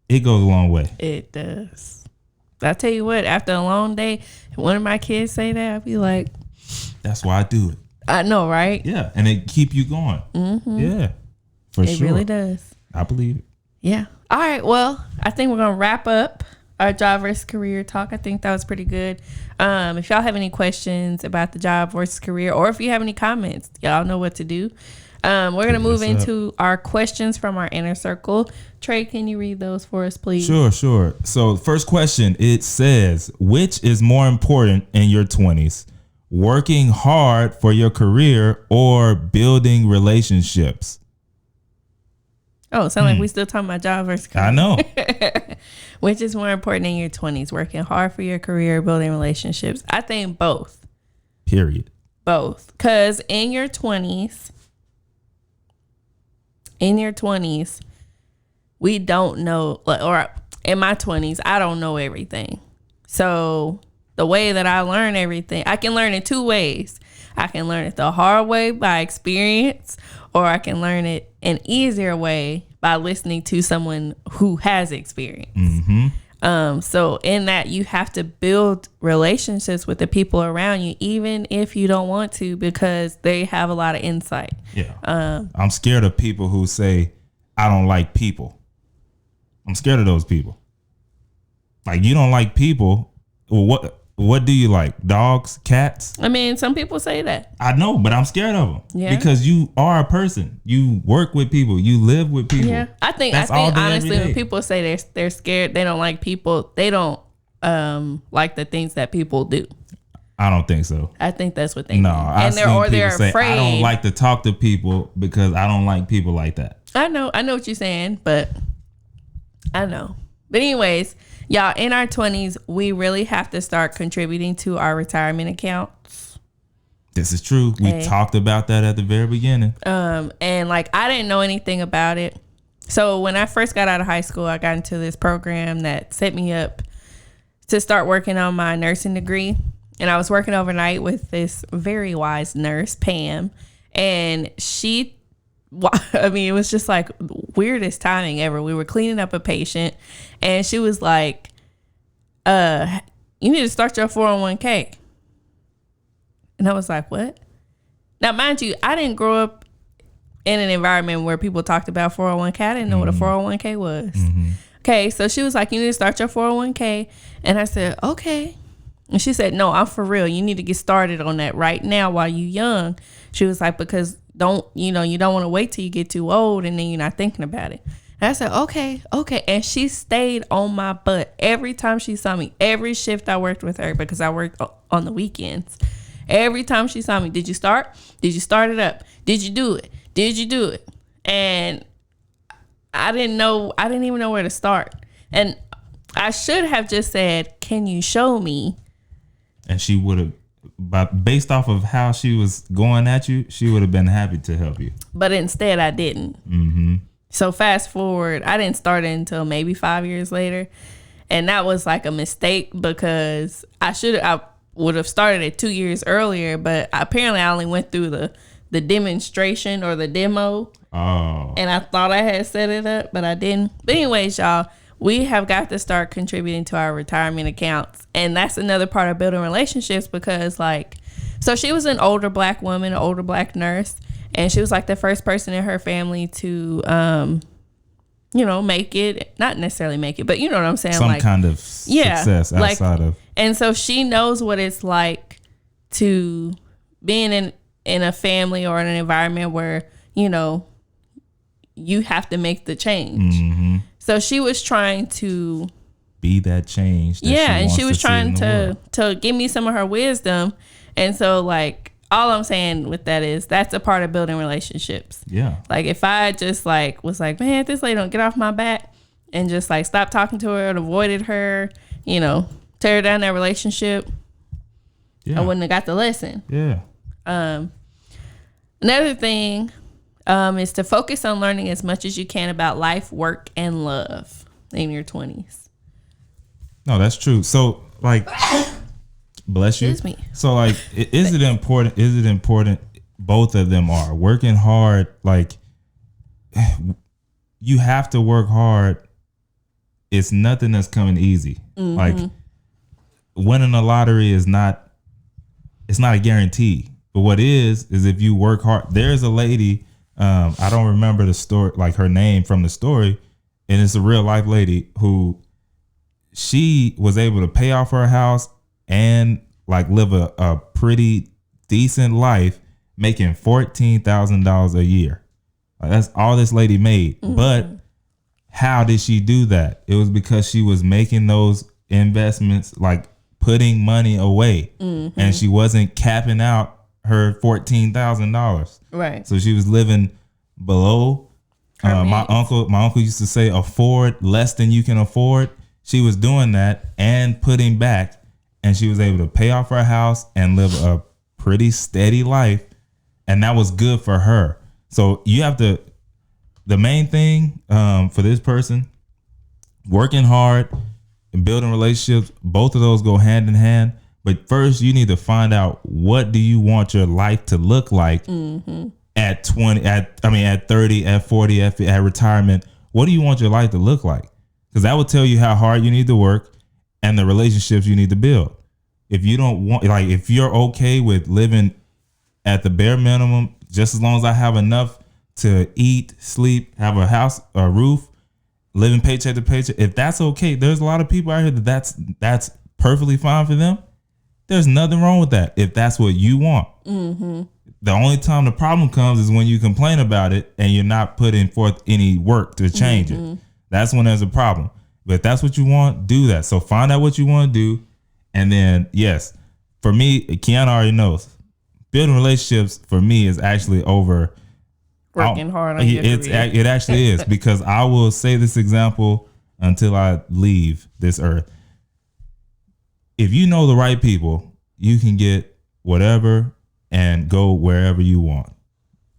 it goes a long way. It does. I tell you what, after a long day, if one of my kids say that, I'll be like, that's why I do it. I know, right? Yeah. And it keep you going. Yeah. For sure. It really does. I believe it. Yeah. All right. Well, I think we're gonna wrap up our job versus career talk. I think that was pretty good. If y'all have any questions about the job versus career, or if you have any comments, y'all know what to do. We're gonna move into our questions from our inner circle. Trey, can you read those for us, please? Sure. So first question, it says, which is more important in your 20s? Working hard for your career or building relationships? Oh, sound like we still talking about job versus career. I know. Which is more important in your 20s? Working hard for your career, building relationships? I think both. Period. Both. Because in your 20s, we don't know, or in my 20s, I don't know everything. So the way that I learn everything, I can learn it two ways. I can learn it the hard way by experience, or I can learn it an easier way by listening to someone who has experience. Mm-hmm. So in that, you have to build relationships with the people around you, even if you don't want to, because they have a lot of insight. Yeah. I'm scared of people who say, I don't like people. I'm scared of those people. Like, you don't like people. Well, what do you like? Dogs, cats? I mean, some people say that. I know, but I'm scared of them. Yeah. Because you are a person. You work with people. You live with people. Yeah. I think honestly, when people say they're scared, they don't like people, they don't like the things that people do. I don't think so. I think that's what they mean. And they're afraid. Say, I don't like to talk to people because I don't like people like that. I know what you're saying, but I know. But anyways, y'all, in our 20s, we really have to start contributing to our retirement accounts. This is true. We talked about that at the very beginning. And like, I didn't know anything about it. So when I first got out of high school, I got into this program that set me up to start working on my nursing degree. And I was working overnight with this very wise nurse, Pam. And it was just like weirdest timing ever. We were cleaning up a patient and she was like, you need to start your 401k. And I was like, what? Now, mind you, I didn't grow up in an environment where people talked about 401k. I didn't know what a 401k was. Mm-hmm. Okay, so she was like, you need to start your 401k. And I said, okay. And she said, no, I'm for real. You need to get started on that right now while you're young. She was like, because you don't want to wait till you get too old and then you're not thinking about it. And I said, okay. And she stayed on my butt every time she saw me, every shift I worked with her, because I worked on the weekends. Every time she saw me, did you start? Did you start it up? Did you do it? Did you do it? And I didn't even know where to start. And I should have just said, can you show me? And she would have, based off of how she was going at you, she would have been happy to help you. But instead, I didn't. Mm-hmm. So fast forward, I didn't start it until maybe 5 years later. And that was like a mistake because I would have started it 2 years earlier, but apparently I only went through the demonstration or the demo. Oh. And I thought I had set it up, but I didn't. But anyways, y'all, we have got to start contributing to our retirement accounts. And that's another part of building relationships because so she was an older black woman, an older black nurse. And she was like the first person in her family to, make it, not necessarily make it, but you know what I'm saying? Some kind of success outside of. And so she knows what it's like to being in a family or in an environment where, you have to make the change. Mm-hmm. So she was trying to be that change. And she was trying to give me some of her wisdom. And so all I'm saying with that is that's a part of building relationships. Yeah. Like if I just was like, man, this lady don't get off my back and just stop talking to her and avoided her, tear down that relationship. Yeah. I wouldn't have got the lesson. Yeah. Another thing is to focus on learning as much as you can about life, work, and love in your 20s. No, that's true. So bless you. Excuse me. So is it important? Both of them are working hard. You have to work hard. It's nothing that's coming easy. Mm-hmm. Winning the lottery it's not a guarantee. But what is if you work hard. There's a lady, I don't remember the story, her name from the story, and it's a real life lady who she was able to pay off her house and like live a pretty decent life, making $14,000 a year. Like, that's all this lady made. But how did she do that? It was because she was making those investments, like putting money away, and she wasn't capping out her $14,000. Right. So she was living below. My uncle used to say, afford less than you can afford. She was doing that and putting back, and she was able to pay off her house and live a pretty steady life, and that was good for her. So you have to, the main thing for this person, working hard and building relationships, both of those go hand in hand. But first, you need to find out, what do you want your life to look like at 20, at 30, at 40, at retirement? What do you want your life to look like? Because that will tell you how hard you need to work and the relationships you need to build. If you don't want, like, if you're okay with living at the bare minimum, just as long as I have enough to eat, sleep, have a house, a roof, living paycheck to paycheck, if that's okay, there's a lot of people out here that's perfectly fine for them. There's nothing wrong with that if that's what you want. The only time the problem comes is when you complain about it and you're not putting forth any work to change it. That's when there's a problem. But if that's what you want, do that. So find out what you want to do. And then, yes, for me, Kiana already knows, building relationships for me is actually over working hard on your career. It actually is, because I will say this example until I leave this earth. If you know the right people, you can get whatever and go wherever you want.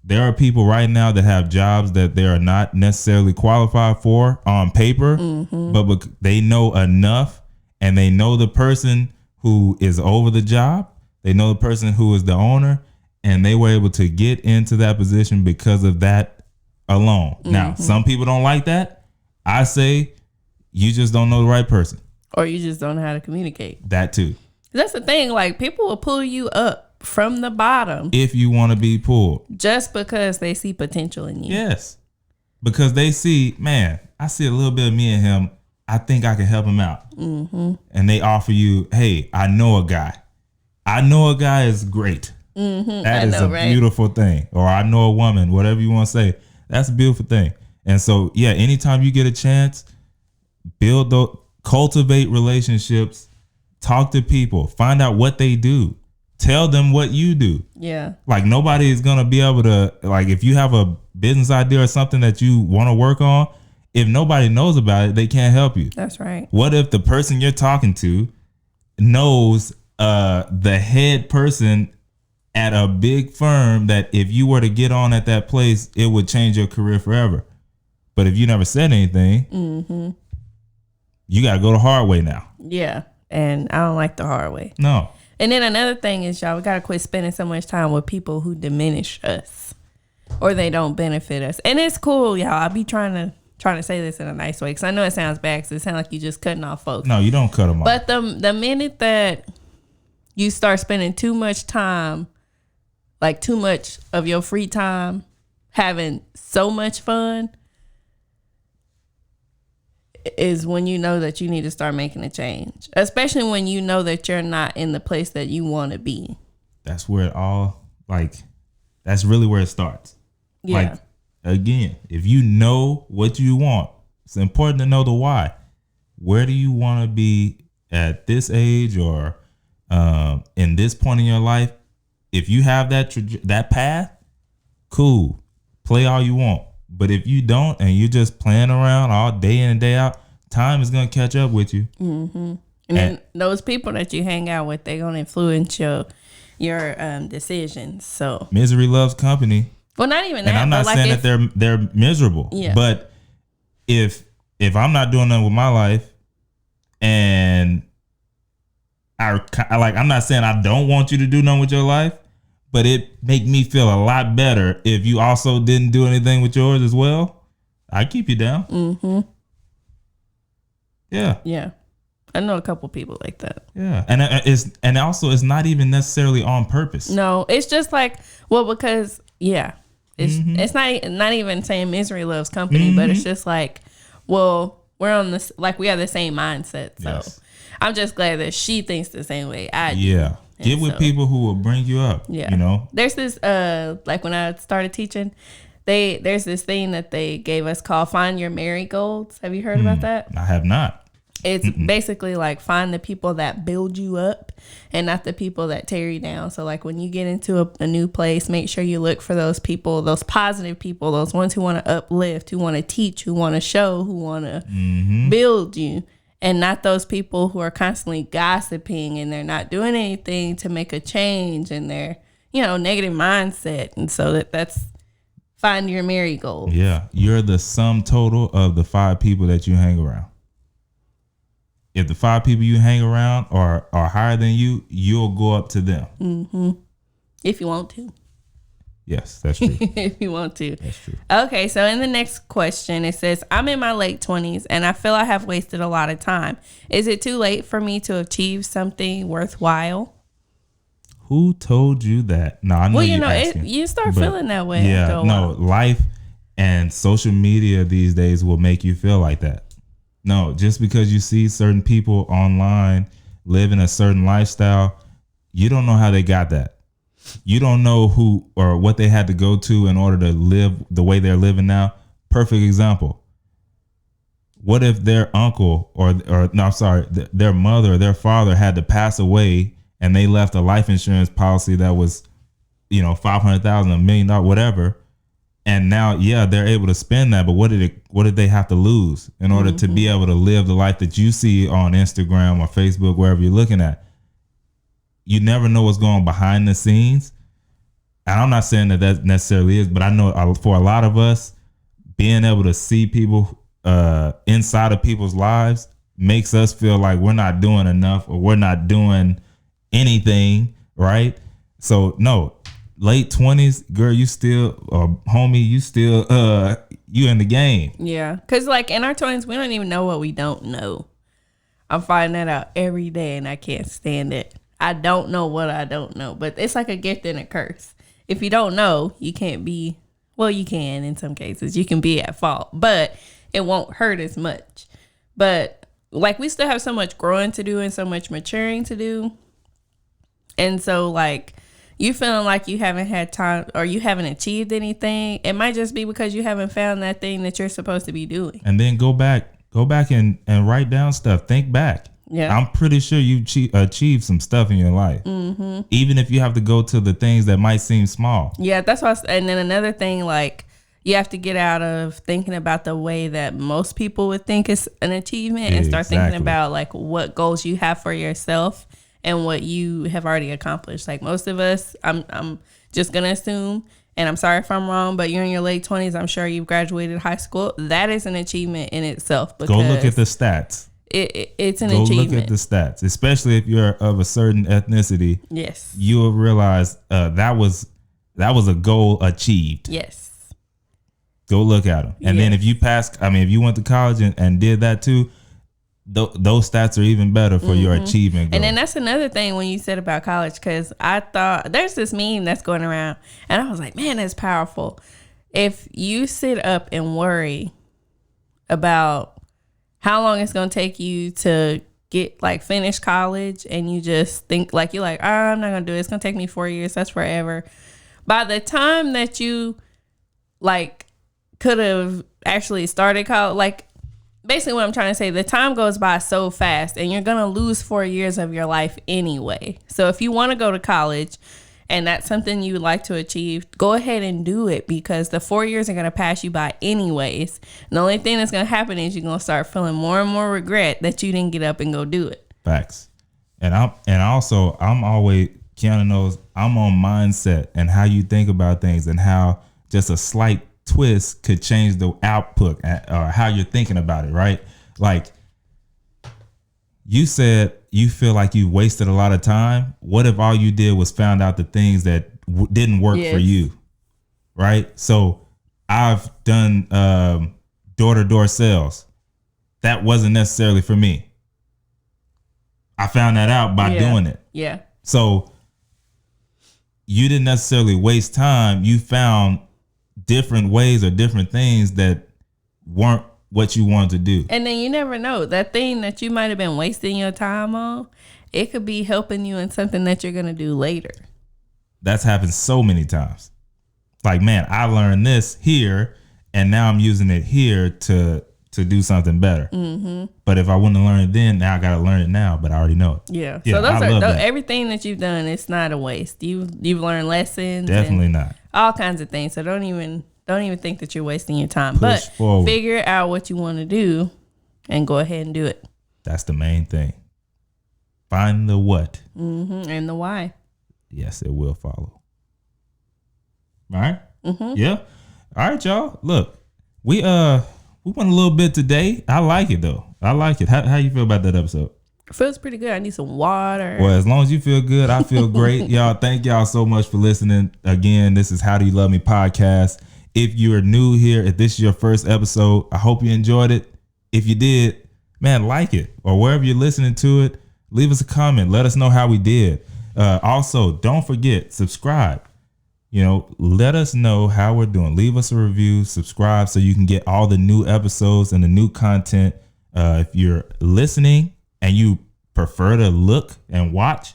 There are people right now that have jobs that they are not necessarily qualified for on paper, but they know enough, and they know the person who is over the job. They know the person who is the owner, and they were able to get into that position because of that alone. Now, some people don't like that. I say you just don't know the right person. Or you just don't know how to communicate. That too. That's the thing. Like, people will pull you up from the bottom if you want to be pulled, just because they see potential in you. Yes. Because they see, man, I see a little bit of me in him. I think I can help him out. And they offer you, hey, I know a guy. I know a guy is great. That is a beautiful thing. Or I know a woman, whatever you want to say. That's a beautiful thing. And so, yeah, anytime you get a chance, cultivate relationships, talk to people, find out what they do, tell them what you do. Yeah. Like, nobody is going to be able to, like, if you have a business idea or something that you want to work on, if nobody knows about it, they can't help you. That's right. What if the person you're talking to knows the head person at a big firm that if you were to get on at that place, it would change your career forever? But if you never said anything, you got to go the hard way now. Yeah. And I don't like the hard way. No. And then another thing is, y'all, we got to quit spending so much time with people who diminish us or they don't benefit us. And it's cool, y'all. I be trying to say this in a nice way, because I know it sounds bad, because it sounds like you just cutting off folks. No, you don't cut them off. But the minute that you start spending too much time, like too much of your free time, having so much fun, is when you know that you need to start making a change, especially when you know that you're not in the place that you want to be. That's where it all, like, that's really where it starts. Yeah. Like, again, if you know what you want, it's important to know the why. Where do you want to be at this age or in this point in your life? If you have that path, cool, play all you want. But if you don't, and you're just playing around all day in and day out, time is going to catch up with you. And then those people that you hang out with, they're going to influence your decisions. So misery loves company. Well, not even that. And I'm not saying that they're miserable. Yeah. But if I'm not doing nothing with my life, and I'm not saying I don't want you to do nothing with your life, but it make me feel a lot better if you also didn't do anything with yours as well. I keep you down. Yeah. Yeah. I know a couple people like that. Yeah. And also it's not even necessarily on purpose. No, it's just like, well, because it's not even saying misery loves company, but it's just like Well, we're on this, like, we have the same mindset. So Yes. I'm just glad that she thinks the same way I do. Yeah. Get with people who will bring you up. Yeah. You know? There's this, like when I started teaching, there's this thing that they gave us called Find Your Marigolds. Have you heard about that? I have not. It's basically like find the people that build you up and not the people that tear you down. So like when you get into a new place, make sure you look for those people, those positive people, those ones who want to uplift, who want to teach, who want to show, who want to build you, and not those people who are constantly gossiping and they're not doing anything to make a change in their, negative mindset. And so that's find your marigold. Yeah. You're the sum total of the 5 people that you hang around. If the 5 people you hang around are higher than you, you'll go up to them. Mm-hmm. If you want to. Yes, that's true. If you want to. That's true. Okay, so in the next question, it says, I'm in my late 20s and I feel I have wasted a lot of time. Is it too late for me to achieve something worthwhile? Who told you that? No, I know you start feeling that way. Yeah, no, life and social media these days will make you feel like that. No, just because you see certain people online living a certain lifestyle, you don't know how they got that. You don't know who or what they had to go to in order to live the way they're living now. Perfect example. What if their uncle their mother or their father had to pass away and they left a life insurance policy that was, $500,000, $1 million, whatever. And now, they're able to spend that. But what did they have to lose in order to be able to live the life that you see on Instagram or Facebook, wherever you're looking at? You never know what's going on behind the scenes. And I'm not saying that necessarily is, but I know for a lot of us, being able to see people inside of people's lives makes us feel like we're not doing enough or we're not doing anything, right? So no. Late 20s, girl, you still, homie, you still, you in the game. Yeah. Because, like, in our 20s, we don't even know what we don't know. I'm finding that out every day, and I can't stand it. I don't know what I don't know. But it's like a gift and a curse. If you don't know, you can't be, well, you can in some cases. You can be at fault. But it won't hurt as much. But, like, we still have so much growing to do and so much maturing to do. And so, like, you feeling like you haven't had time or you haven't achieved anything, it might just be because you haven't found that thing that you're supposed to be doing. And then go back and write down stuff. Think back. Yeah. I'm pretty sure you achieved some stuff in your life. Mm-hmm. Even if you have to go to the things that might seem small. Yeah, that's why. And then another thing, like, you have to get out of thinking about the way that most people would think is an achievement and start thinking about, like, what goals you have for yourself and what you have already accomplished. Like most of us, I'm just going to assume, and I'm sorry if I'm wrong, but you're in your late 20s. I'm sure you've graduated high school. That is an achievement in itself. Go look at the stats. It's an achievement. Go look at the stats, especially if you're of a certain ethnicity. Yes. You'll realize that was a goal achieved. Yes. Go look at them. And then if you went to college and did that too, those stats are even better for your achievement goal. And then that's another thing when you said about college, because I thought there's this meme that's going around and I was like, man, that's powerful. If you sit up and worry about how long it's going to take you to get finish college and you just think you're like, oh, I'm not going to do it. It's going to take me 4 years. That's forever. By the time that you could have actually started college, basically what I'm trying to say, the time goes by so fast and you're going to lose 4 years of your life anyway. So if you want to go to college and that's something you would like to achieve, go ahead and do it because the 4 years are going to pass you by anyways. And the only thing that's going to happen is you're going to start feeling more and more regret that you didn't get up and go do it. Facts. And I'm always, Kiana knows, I'm on mindset and how you think about things and how just a slight twist could change the output or how you're thinking about it, right? Like you said, you feel like you wasted a lot of time. What if all you did was found out the things that didn't work for you, right? So I've done door-to-door sales. That wasn't necessarily for me. I found that out by doing it. Yeah. So you didn't necessarily waste time. You found different ways or different things that weren't what you want to do. And then you never know. That thing that you might have been wasting your time on, it could be helping you in something that you're going to do later. That's happened so many times. Like, man, I learned this here, and now I'm using it here to do something better. Mm-hmm. But if I wouldn't have learned it then, now I got to learn it now, but I already know it. Yeah. So everything that you've done, it's not a waste. You've learned lessons. Definitely not. All kinds of things. So don't even think that you're wasting your time. Push forward. Figure out what you want to do and go ahead and do it. That's the main thing. Find the what. Mm-hmm. And the why. Yes, it will follow. All right? Mm-hmm. Yeah. All right, y'all. Look, we went a little bit today. I like it, though. I like it. How you feel about that episode? Feels pretty good. I need some water. Well, as long as you feel good, I feel great. Y'all, thank y'all so much for listening. Again, this is How Do You Love Me podcast. If you are new here, if this is your first episode, I hope you enjoyed it. If you did, man, like it. Or wherever you're listening to it, leave us a comment. Let us know how we did. Also, don't forget, subscribe. Let us know how we're doing. Leave us a review, subscribe so you can get all the new episodes and the new content. If you're listening and you prefer to look and watch,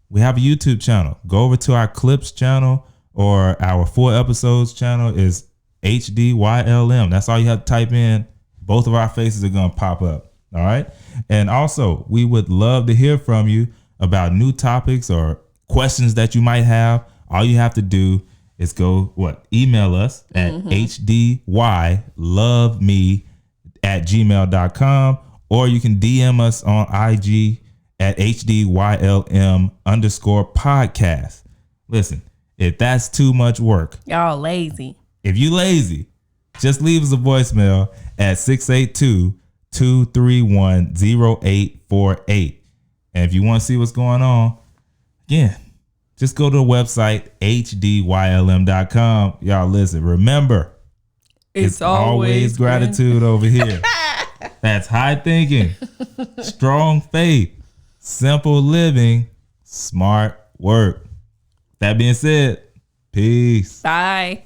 we have a YouTube channel. Go over to our clips channel, or our full episodes channel is HDYLM. That's all you have to type in. Both of our faces are going to pop up. All right. And also, we would love to hear from you about new topics or questions that you might have. All you have to do is email us at hdYloveme@gmail.com, or you can DM us on IG at HDYLM_podcast. Listen, if that's too much work, y'all lazy. If you lazy, just leave us a voicemail at 682-231-0848. And if you want to see what's going on, again, just go to the website, HDYLM.com. Y'all listen, remember, it's always gratitude over here. That's high thinking, strong faith, simple living, smart work. That being said, peace. Bye.